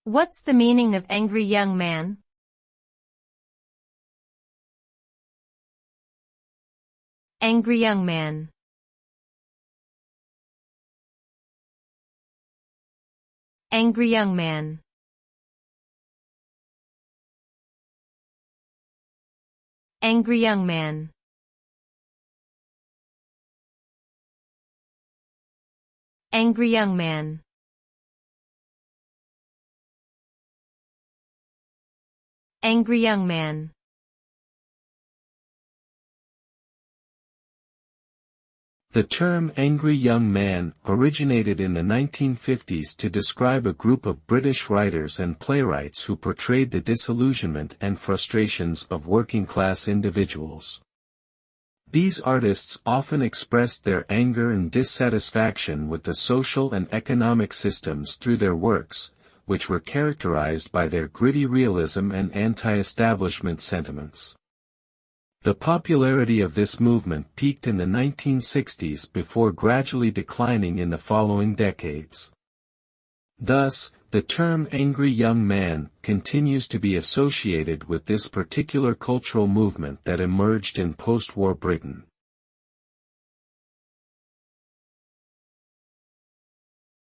What's the meaning of angry young man? Angry young man. Angry young man. Angry young man. Angry young man. Angry young man. The term angry young man originated in the 1950s to describe a group of British writers and playwrights who portrayed the disillusionment and frustrations of working-class individuals. These artists often expressed their anger and dissatisfaction with the social and economic systems through their works, which were characterized by their gritty realism and anti-establishment sentiments. The popularity of this movement peaked in the 1960s before gradually declining in the following decades. Thus, the term angry young man continues to be associated with this particular cultural movement that emerged in post-war Britain.